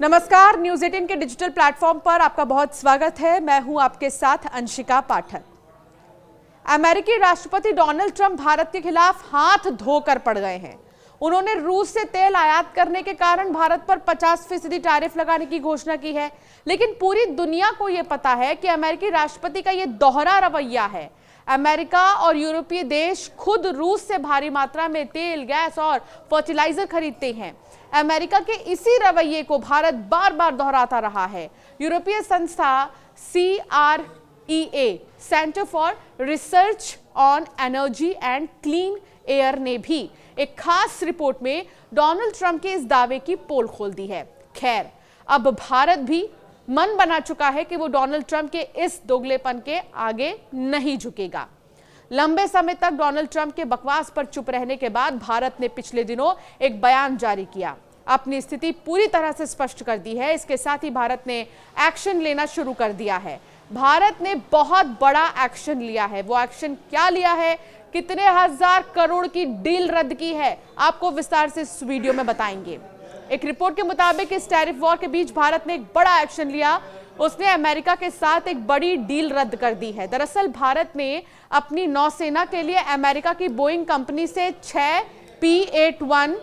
नमस्कार, न्यूज़ 18 के digital platform पर आपका बहुत स्वागत है। मैं हूं आपके साथ अंशिका पाठक। अमेरिकी राष्ट्रपति डोनाल्ड ट्रंप भारत के खिलाफ हाथ धोकर पड़ गए हैं। उन्होंने रूस से तेल आयात करने के कारण भारत पर 50% टैरिफ लगाने की घोषणा की है, लेकिन पूरी दुनिया को यह पता है कि अमेरिकी राष्ट्रपति का यह दोहरा रवैया है। अमेरिका और यूरोपीय देश खुद रूस से भारी मात्रा में तेल, गैस और फर्टिलाइजर खरीदते हैं। अमेरिका के इसी रवैये को भारत बार बार दोहराता रहा है। यूरोपीय संस्था CREA, centre for research on energy and clean air, ने भी एक खास रिपोर्ट में डोनाल्ड ट्रंप के इस दावे की पोल खोल दी है। खैर, अब भारत भी मन बना चुका है कि वो डोनाल्ड ट्रंप के इस दोगलेपन के आगे नहीं झुकेगा। लंबे समय तक डोनाल्ड ट्रंप के बकवास पर चुप रहने के बाद भारत ने पिछले दिनों एक बयान जारी किया, अपनी स्थिति पूरी तरह से स्पष्ट कर दी है। इसके साथ ही भारत ने एक्शन लेना शुरू कर दिया है। भारत ने बहुत बड़ा एक्शन लिया है। वो एक्शन क्या लिया है, कितने हजार करोड़ की डील रद्द की है, आपको विस्तार से इस वीडियो में बताएंगे। एक रिपोर्ट के मुताबिक इस टैरिफ वॉर के बीच भारत ने एक बड़ा एक्शन लिया। उसने अमेरिका के साथ एक बड़ी डील रद्द कर दी है। दरअसल भारत ने अपनी नौसेना के लिए अमेरिका की बोइंग कंपनी से 6 P-8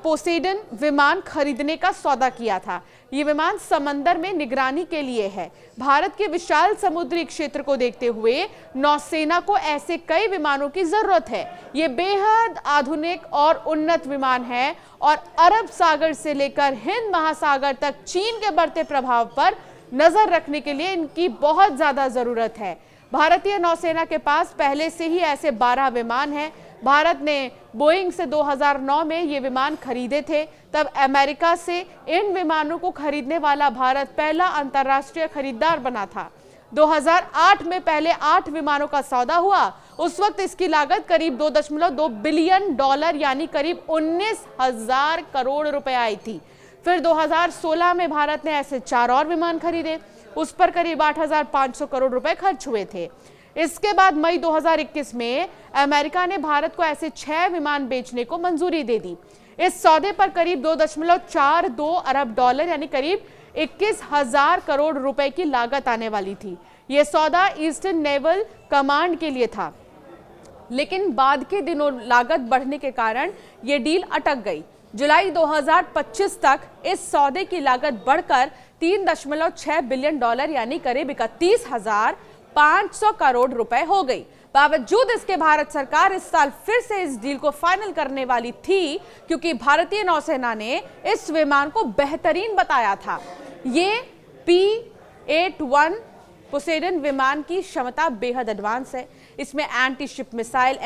पोसेडन विमान खरीदने का सौदा किया था। ये विमान समंदर में निगरानी के लिए है। भारत के विशाल समुद्री क्षेत्र को देखते हुए नौसेना को ऐसे कई विमानों की जरूरत है। ये बेहद आधुनिक और उन्नत विमान है और अरब सागर से लेकर हिंद महासागर तक चीन के बढ़ते प्रभाव पर नजर रखने के लिए इनकी बहुत ज्यादा जरूरत है। भारतीय नौसेना के पास पहले से ही ऐसे 12 विमान हैं। भारत ने बोइंग से 2009 में ये विमान खरीदे थे। तब अमेरिका से इन विमानों को खरीदने वाला भारत पहला अंतर्राष्ट्रीय खरीदार बना था। 2008 में पहले 8 विमानों का सौदा हुआ। उस वक्त इसकी लागत करीब $2.2 बिलियन यानी करीब 19,000 करोड़ रुपए आई थी। फिर 2016 में भारत ने ऐसे 4 और विमान खरीदे। उस पर करीब 8,500 करोड़ रुपए खर्च हुए थे। इसके बाद मई 2021 में अमेरिका ने भारत को ऐसे 6 विमान बेचने को मंजूरी दे दी। इस सौदे पर करीब $2.42 अरब यानी करीब 21,000 करोड़ रुपए की लागत आने वाली थी। यह सौदा ईस्टर्न नेवल कमांड के लिए था, लेकिन बाद के दिनों लागत बढ़ने के कारण यह डील अटक गई। जुलाई 2025 तक इस सौदे की लागत बढ़कर $3.6 बिलियन यानी करीब 31,500 करोड़ रुपए हो गई। बावजूद इसके भारत सरकार इस साल फिर से इस डील को फाइनल करने वाली थी, क्योंकि भारतीय नौसेना ने इस विमान को बेहतरीन बताया था। ये P-8 पोसेडन विमान की क्षमता बेहद एडवांस है। इसमें एंटी शिप मिसाइल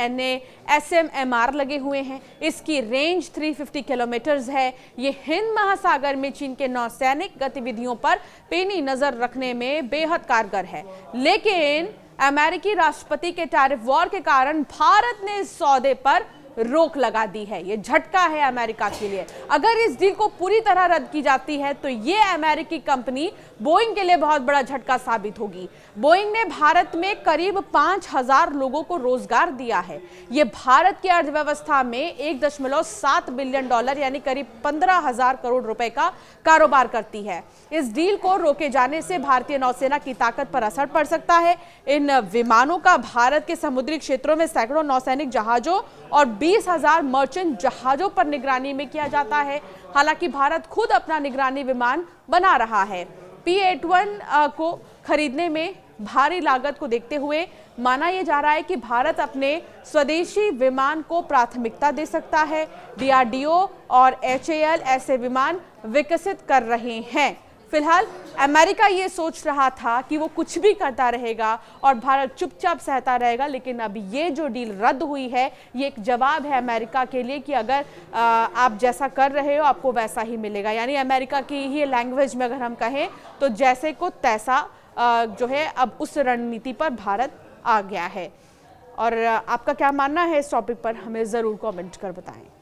SMR लगे हुए हैं। इसकी रेंज 350 किलोमीटर है। ये हिंद महासागर में चीन के नौसैनिक गतिविधियों पर पैनी नजर रखने में बेहद कारगर है। लेकिन अमेरिकी राष्ट्रपति के टैरिफ वॉर के कारण भारत ने इस सौदे पर रोक लगा दी है। ये झटका है अमेरिका के लिए। अगर इस डील को पूरी तरह रद्द की जाती है तो ये अमेरिकी कंपनी बोइंग के लिए बहुत बड़ा झटका साबित होगी। बोइंग ने भारत में करीब 5,000 लोगों को रोजगार दिया है। ये भारत की अर्थव्यवस्था में $1.7 बिलियन यानी करीब 15,000 करोड़ रुपए का कारोबार करती है। इस डील को रोके जाने से भारतीय नौसेना की ताकत पर असर पड़ सकता है। इन विमानों का भारत के समुद्री क्षेत्रों में सैकड़ों नौसैनिक जहाजों और 20,000 मर्चेंट जहाजों पर निगरानी में किया जाता है। हालांकि भारत खुद अपना निगरानी विमान बना रहा है। P-8 को खरीदने में भारी लागत को देखते हुए माना यह जा रहा है कि भारत अपने स्वदेशी विमान को प्राथमिकता दे सकता है। DRDO और HAL ऐसे विमान विकसित कर रहे हैं। फिलहाल अमेरिका ये सोच रहा था कि वो कुछ भी करता रहेगा और भारत चुपचाप सहता रहेगा, लेकिन अब ये जो डील रद्द हुई है ये एक जवाब है अमेरिका के लिए कि अगर आप जैसा कर रहे हो आपको वैसा ही मिलेगा। यानी अमेरिका की ही लैंग्वेज में अगर हम कहें तो जैसे को तैसा जो है अब उस रणनीति पर भारत आ गया है। और आपका क्या मानना है इस टॉपिक पर, हमें ज़रूर कमेंट कर बताएं।